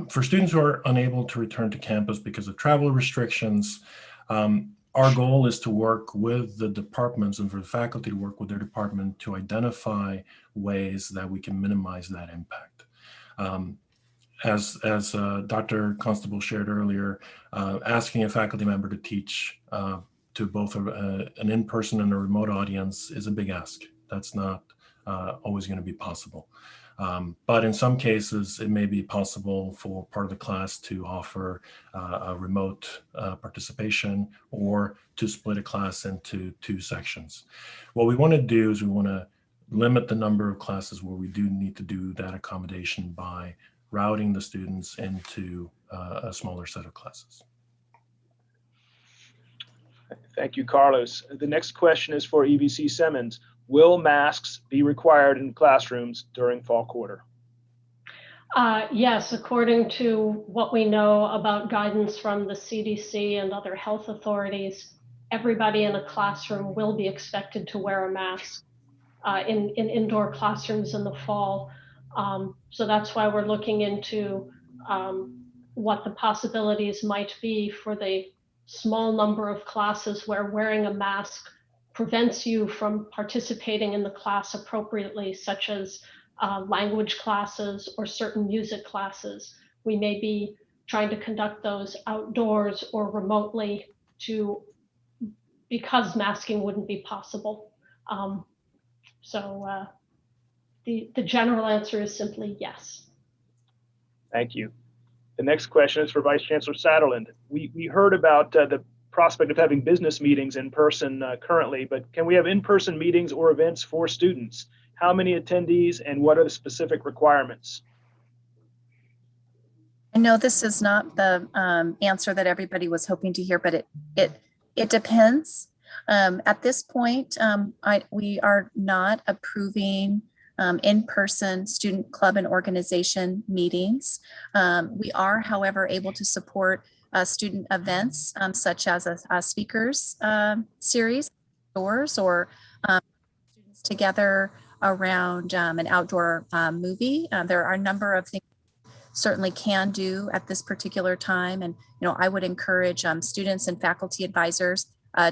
For students who are unable to return to campus because of travel restrictions, our goal is to work with the departments and for the faculty to work with their department to identify ways that we can minimize that impact. As Dr. Constable shared earlier, asking a faculty member to teach to both an in-person and a remote audience is a big ask. That's not always going to be possible. But in some cases, it may be possible for part of the class to offer a remote participation or to split a class into 2 sections. What we want to do is we want to limit the number of classes where we do need to do that accommodation by routing the students into a smaller set of classes. Thank you, Carlos. The next question is for EVC Simmons. Will masks be required in classrooms during fall quarter? Yes, according to what we know about guidance from the CDC and other health authorities, everybody in a classroom will be expected to wear a mask in indoor classrooms in the fall. So that's why we're looking into what the possibilities might be for the small number of classes where wearing a mask prevents you from participating in the class appropriately, such as language classes or certain music classes. We may be trying to conduct those outdoors or remotely because masking wouldn't be possible. The general answer is simply yes. Thank you. The next question is for Vice Chancellor Satterland. We heard about the prospect of having business meetings in person currently, but can we have in-person meetings or events for students? How many attendees and what are the specific requirements? I know this is not the answer that everybody was hoping to hear, but it depends. At this point, we are not approving in-person student club and organization meetings. We are, however, able to support student events such as a speakers series, outdoors, or students together around an outdoor movie. There are a number of things certainly can do at this particular time. And, I would encourage students and faculty advisors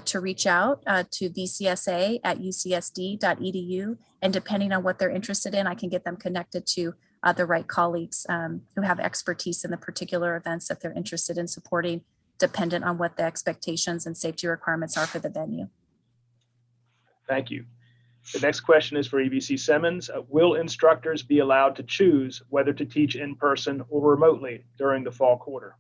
to reach out to vcsa@ucsd.edu. And depending on what they're interested in, I can get them connected to the right colleagues who have expertise in the particular events that they're interested in supporting, dependent on what the expectations and safety requirements are for the venue. Thank you. The next question is for EVC Simmons. Will instructors be allowed to choose whether to teach in person or remotely during the fall quarter?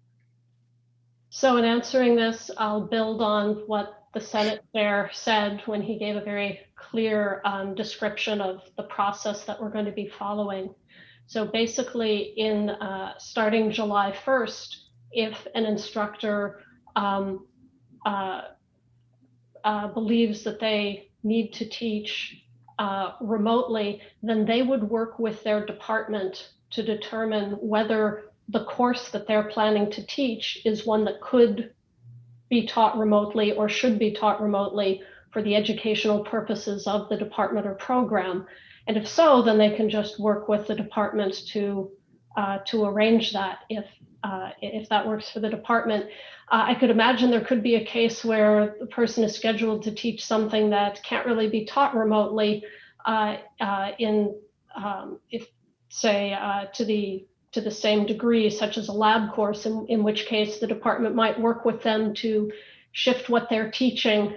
So in answering this, I'll build on what the Senate Chair said when he gave a very clear description of the process that we're going to be following. So basically, in starting July 1st, if an instructor believes that they need to teach remotely, then they would work with their department to determine whether the course that they're planning to teach is one that could be taught remotely or should be taught remotely for the educational purposes of the department or program. And if so, then they can just work with the department to arrange that if that works for the department. I could imagine there could be a case where the person is scheduled to teach something that can't really be taught remotely to the same degree, such as a lab course, in which case the department might work with them to shift what they're teaching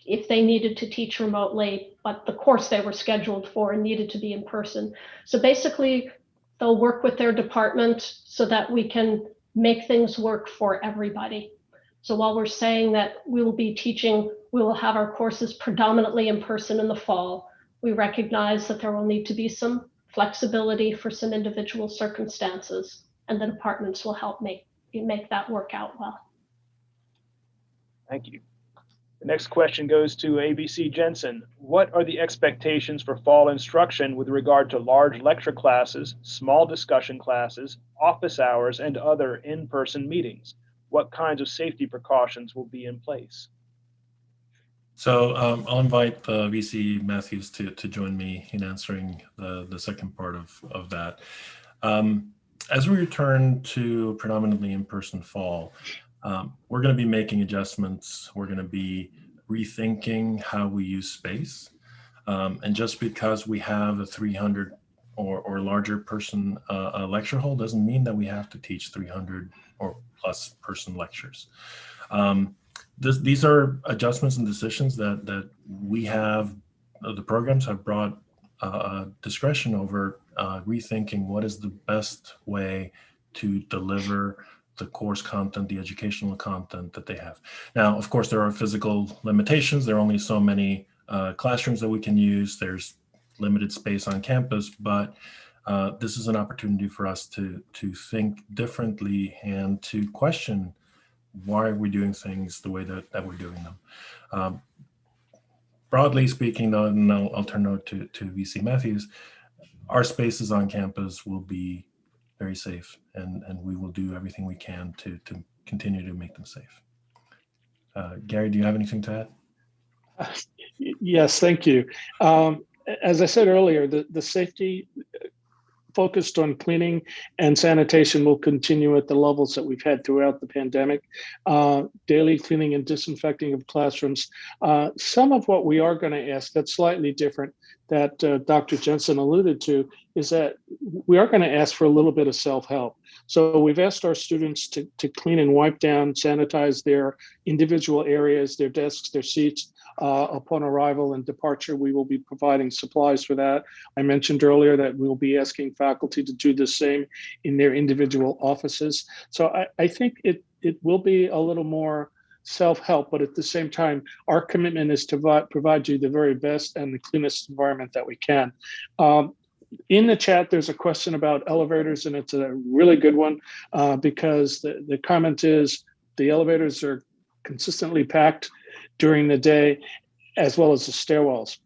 if they needed to teach remotely, but the course they were scheduled for needed to be in person. So basically, they'll work with their department so that we can make things work for everybody. So while we're saying that we will be teaching, we will have our courses predominantly in person in the fall, we recognize that there will need to be some flexibility for some individual circumstances, and the departments will help make that work out well. Thank you. The next question goes to ABC Jensen. What are the expectations for fall instruction with regard to large lecture classes, small discussion classes, office hours, and other in-person meetings? What kinds of safety precautions will be in place? So I'll invite VC Matthews to join me in answering the second part of that. As we return to predominantly in-person fall, we're going to be making adjustments. We're going to be rethinking how we use space. And just because we have a 300 or larger person lecture hall doesn't mean that we have to teach 300 or plus person lectures. These are adjustments and decisions that we have, the programs have brought discretion over rethinking what is the best way to deliver the course content, the educational content that they have. Now, of course, there are physical limitations. There are only so many classrooms that we can use. There's limited space on campus, but this is an opportunity for us to think differently and to question why are we doing things the way that we're doing them. Broadly speaking, though, and I'll turn it to VC Matthews, our spaces on campus will be very safe, and we will do everything we can to continue to make them safe. Gary, do you have anything to add? Yes, thank you. As I said earlier, the safety focused on cleaning and sanitation will continue at the levels that we've had throughout the pandemic. Daily cleaning and disinfecting of classrooms. Some of what we are going to ask that's slightly different that Dr. Jensen alluded to is that we are going to ask for a little bit of self-help. So we've asked our students to clean and wipe down, sanitize their individual areas, their desks, their seats, upon arrival and departure. We will be providing supplies for that. I mentioned earlier that we'll be asking faculty to do the same in their individual offices. So I think it will be a little more self-help, but at the same time, our commitment is to provide you the very best and the cleanest environment that we can. In the chat, there's a question about elevators, and it's a really good one because the comment is the elevators are consistently packed during the day, as well as the stairwells.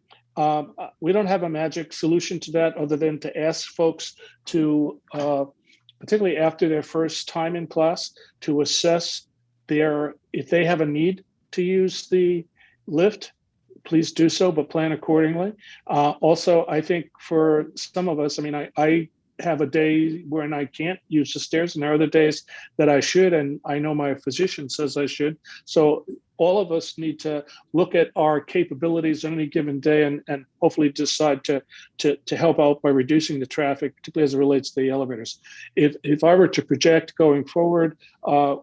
We don't have a magic solution to that other than to ask folks to, particularly after their first time in class, to assess if they have a need to use the lift, please do so, but plan accordingly. Also, I think for some of us, I mean, I have a day when I can't use the stairs, and there are other days that I should, and I know my physician says I should. So all of us need to look at our capabilities on any given day and hopefully decide to help out by reducing the traffic, particularly as it relates to the elevators. If I were to project going forward,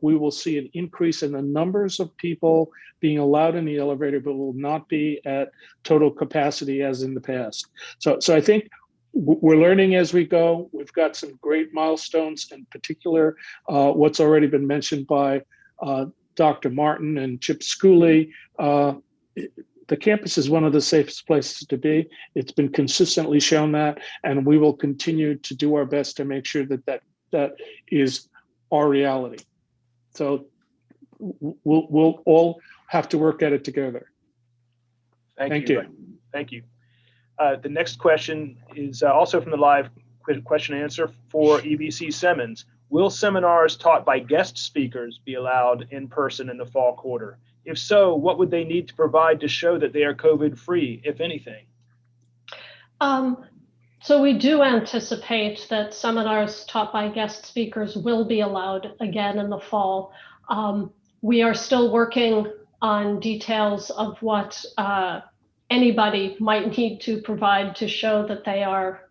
we will see an increase in the numbers of people being allowed in the elevator, but will not be at total capacity as in the past. So I think we're learning as we go. We've got some great milestones, in particular, what's already been mentioned by Dr. Martin and Chip Schooley. The campus is one of the safest places to be. It's been consistently shown that, and we will continue to do our best to make sure that is our reality. So we'll all have to work at it together. Thank you. Thank you. The next question is also from the live question and answer for EBC Simmons. Will seminars taught by guest speakers be allowed in person in the fall quarter? If so, what would they need to provide to show that they are COVID-free, if anything? So we do anticipate that seminars taught by guest speakers will be allowed again in the fall. We are still working on details of what anybody might need to provide to show that they are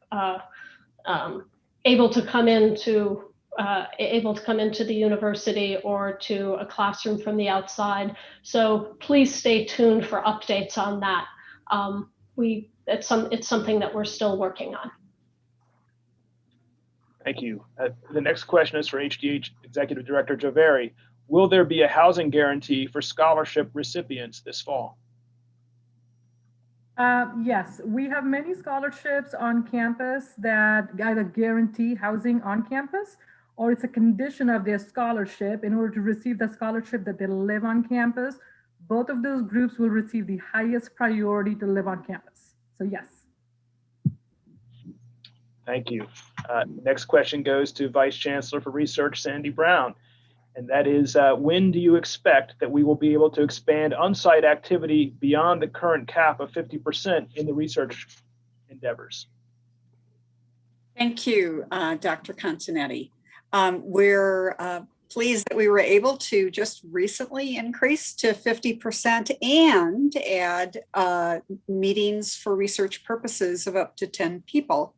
able to come into the university or to a classroom from the outside. So please stay tuned for updates on that. It's something that we're still working on. Thank you. The next question is for HDH Executive Director Javeri. Will there be a housing guarantee for scholarship recipients this fall? Yes, we have many scholarships on campus that either guarantee housing on campus, or it's a condition of their scholarship in order to receive the scholarship that they live on campus. Both of those groups will receive the highest priority to live on campus. So yes. Thank you. Next question goes to Vice Chancellor for Research, Sandy Brown. And that is, when do you expect that we will be able to expand on-site activity beyond the current cap of 50% in the research endeavors? Thank you, Dr. Continetti. We're pleased that we were able to just recently increase to 50% and add meetings for research purposes of up to 10 people,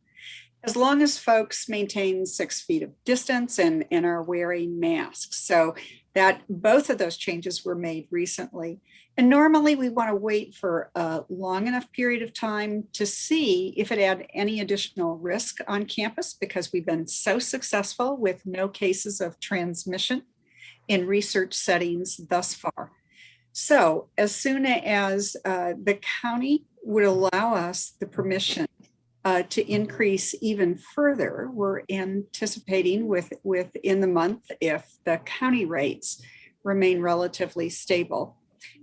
as long as folks maintain 6 feet of distance and are wearing masks. So that both of those changes were made recently. And normally we want to wait for a long enough period of time to see if it had any additional risk on campus, because we've been so successful with no cases of transmission in research settings thus far. So as soon as the county would allow us the permission to increase even further, we're anticipating within the month, if the county rates remain relatively stable,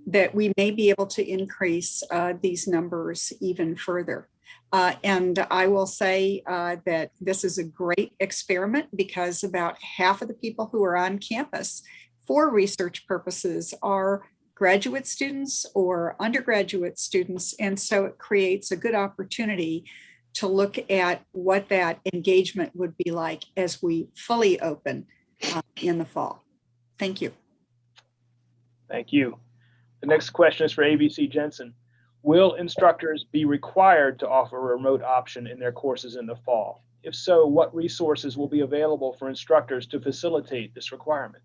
that we may be able to increase these numbers even further. And I will say that this is a great experiment, because about half of the people who are on campus for research purposes are graduate students or undergraduate students. And so it creates a good opportunity to look at what that engagement would be like as we fully open in the fall. Thank you. Thank you. The next question is for ABC Jensen. Will instructors be required to offer a remote option in their courses in the fall? If so, what resources will be available for instructors to facilitate this requirement?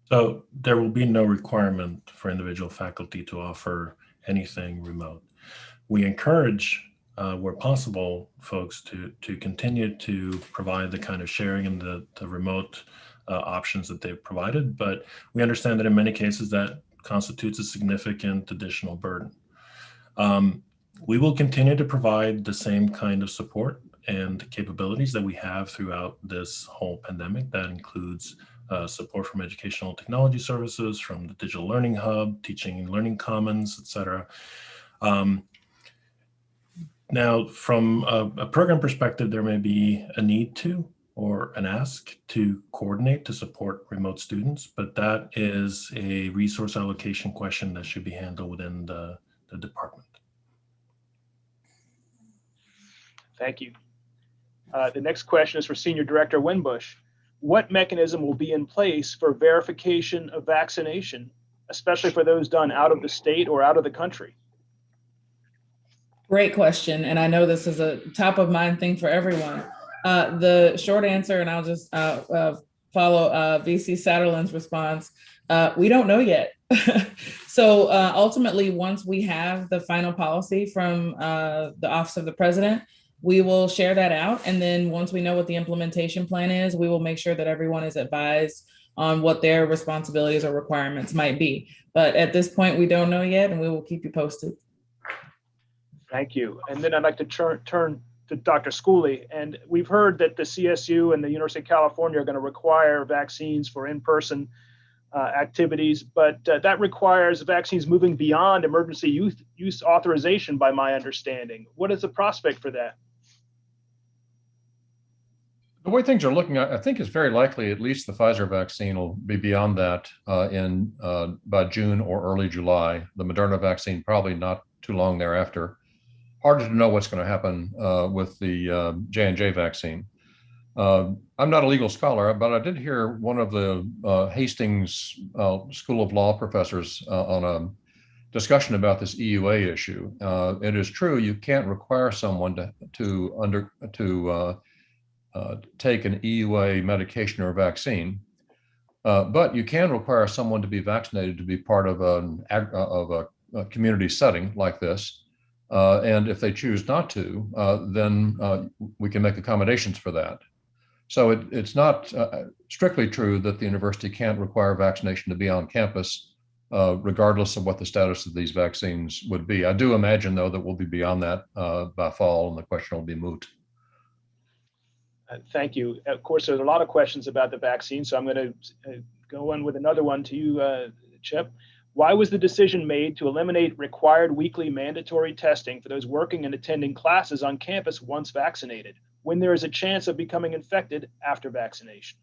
So there will be no requirement for individual faculty to offer anything remote. We encourage, where possible, folks to continue to provide the kind of sharing and the remote options that they've provided, but we understand that in many cases that constitutes a significant additional burden. We will continue to provide the same kind of support and capabilities that we have throughout this whole pandemic. That includes support from educational technology services, from the Digital Learning Hub, Teaching and Learning Commons, et cetera. Now, from a program perspective, there may be a need to, or an ask to coordinate to support remote students, but that is a resource allocation question that should be handled within the department. Thank you. The next question is for Senior Director Winbush. What mechanism will be in place for verification of vaccination, especially for those done out of the state or out of the country? Great question. And I know this is a top of mind thing for everyone. The short answer, and I'll just follow VC Satterland's response, we don't know yet. So ultimately, once we have the final policy from the Office of the President, we will share that out. And then once we know what the implementation plan is, we will make sure that everyone is advised on what their responsibilities or requirements might be. But at this point, we don't know yet, and we will keep you posted. Thank you. And then I'd like to turn to Dr. Schooley. And we've heard that the CSU and the University of California are going to require vaccines for in-person activities, but that requires vaccines moving beyond emergency use authorization, by my understanding. What is the prospect for that? The way things are looking, I think it's very likely at least the Pfizer vaccine will be beyond that by June or early July. The Moderna vaccine probably not too long thereafter. Harder to know what's going to happen with the J&J vaccine. I'm not a legal scholar, but I did hear one of the Hastings School of Law professors on a discussion about this EUA issue. It is true you can't require someone to take an EUA medication or vaccine, but you can require someone to be vaccinated to be part of a community setting like this. And if they choose not to, then we can make accommodations for that. So it's not strictly true that the university can't require vaccination to be on campus, regardless of what the status of these vaccines would be. I do imagine, though, that we'll be beyond that by fall, and the question will be moot. Thank you. Of course, there's a lot of questions about the vaccine, so I'm going to go on with another one to you, Chip. Why was the decision made to eliminate required weekly mandatory testing for those working and attending classes on campus once vaccinated, when there is a chance of becoming infected after vaccination?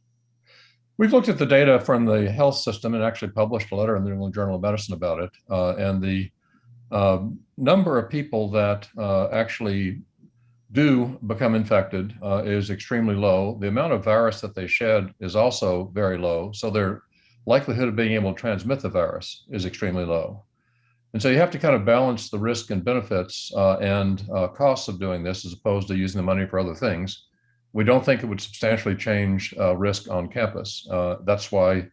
We've looked at the data from the health system and actually published a letter in the New England Journal of Medicine about it. And the number of people that actually do become infected is extremely low. The amount of virus that they shed is also very low. So their likelihood of being able to transmit the virus is extremely low. And so you have to kind of balance the risk and benefits and costs of doing this as opposed to using the money for other things. We don't think it would substantially change risk on campus. That's why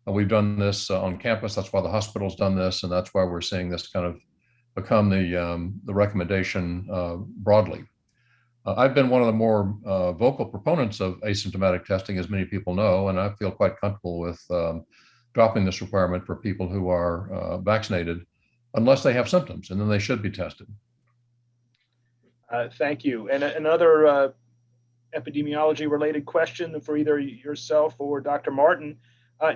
we've done this on campus. That's why the hospital's done this. And that's why we're seeing this kind of become the recommendation broadly. I've been one of the more vocal proponents of asymptomatic testing, as many people know, and I feel quite comfortable with dropping this requirement for people who are vaccinated, unless they have symptoms, and then they should be tested. Thank you. And another epidemiology-related question for either yourself or Dr. Martin.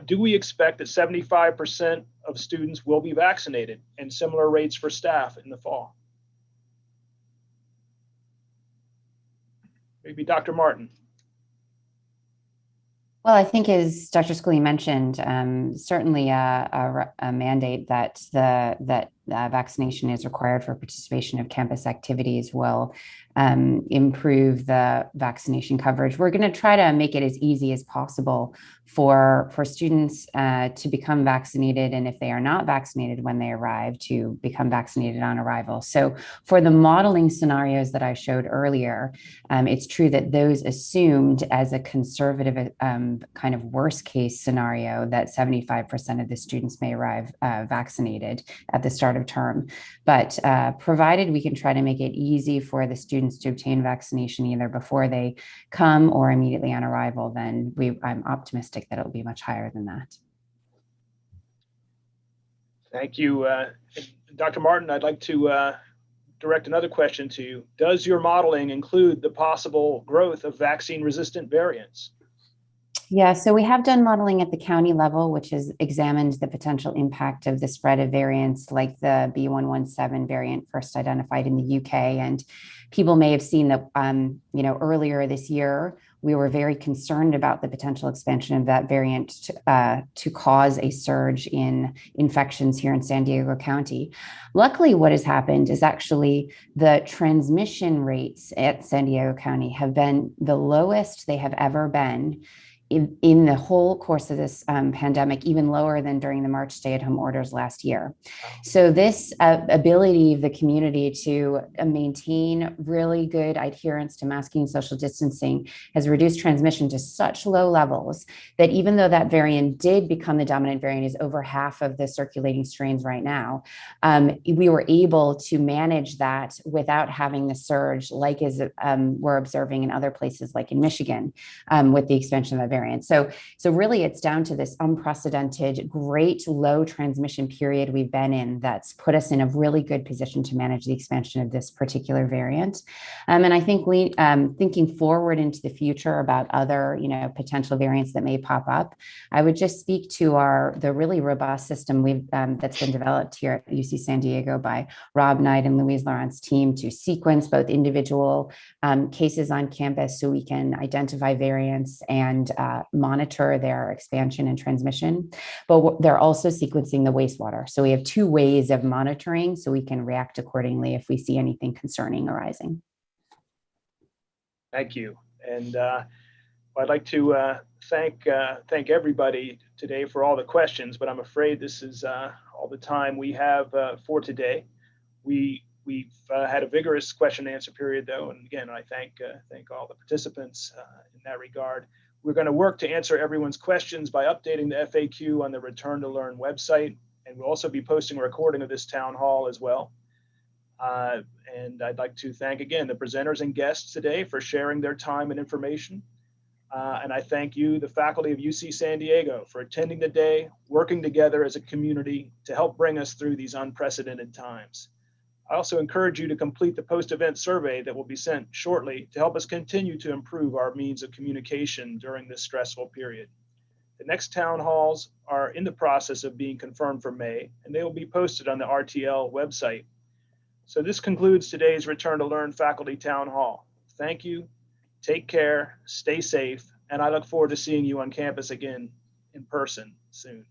Do we expect that 75% of students will be vaccinated and similar rates for staff in the fall? Maybe Dr. Martin. Well, I think as Dr. Schooley mentioned, certainly a mandate that vaccination is required for participation of campus activities will improve the vaccination coverage. We're going to try to make it as easy as possible for students to become vaccinated, and if they are not vaccinated when they arrive, to become vaccinated on arrival. So for the modeling scenarios that I showed earlier, it's true that those assumed as a conservative kind of worst case scenario that 75% of the students may arrive vaccinated at the start start of term. But provided we can try to make it easy for the students to obtain vaccination either before they come or immediately on arrival, then I'm optimistic that it'll be much higher than that. Thank you. Dr. Martin, I'd like to direct another question to you. Does your modeling include the possible growth of vaccine-resistant variants? Yeah, so we have done modeling at the county level, which has examined the potential impact of the spread of variants like the B.1.1.7 variant first identified in the UK. And people may have seen that, earlier this year, we were very concerned about the potential expansion of that variant to cause a surge in infections here in San Diego County. Luckily, what has happened is actually the transmission rates at San Diego County have been the lowest they have ever been in the whole course of this pandemic, even lower than during the March stay-at-home orders last year. So this ability of the community to maintain really good adherence to masking and social distancing has reduced transmission to such low levels that even though that variant did become the dominant variant, is over half of the circulating strains right now, we were able to manage that without having the surge like we're observing in other places like in Michigan with the expansion of that variant. So really it's down to this unprecedented, great low transmission period we've been in that's put us in a really good position to manage the expansion of this particular variant. And I think thinking forward into the future about other, potential variants that may pop up, I would just speak to the really robust system that's been developed here at UC San Diego by Rob Knight and Louise Laurent's team to sequence both individual cases on campus so we can identify variants and monitor their expansion and transmission, but they're also sequencing the wastewater. So we have two ways of monitoring so we can react accordingly if we see anything concerning arising. Thank you. And I'd like to thank everybody today for all the questions, but I'm afraid this is all the time we have for today. We've had a vigorous question and answer period though. And again, I thank all the participants in that regard. We're going to work to answer everyone's questions by updating the FAQ on the Return to Learn website. And we'll also be posting a recording of this town hall as well. And I'd like to thank again the presenters and guests today for sharing their time and information. And I thank you, the faculty of UC San Diego, for attending the day, working together as a community to help bring us through these unprecedented times. I also encourage you to complete the post-event survey that will be sent shortly to help us continue to improve our means of communication during this stressful period. The next town halls are in the process of being confirmed for May, and they will be posted on the RTL website. So this concludes today's Return to Learn Faculty Town Hall. Thank you, take care, stay safe, and I look forward to seeing you on campus again in person soon.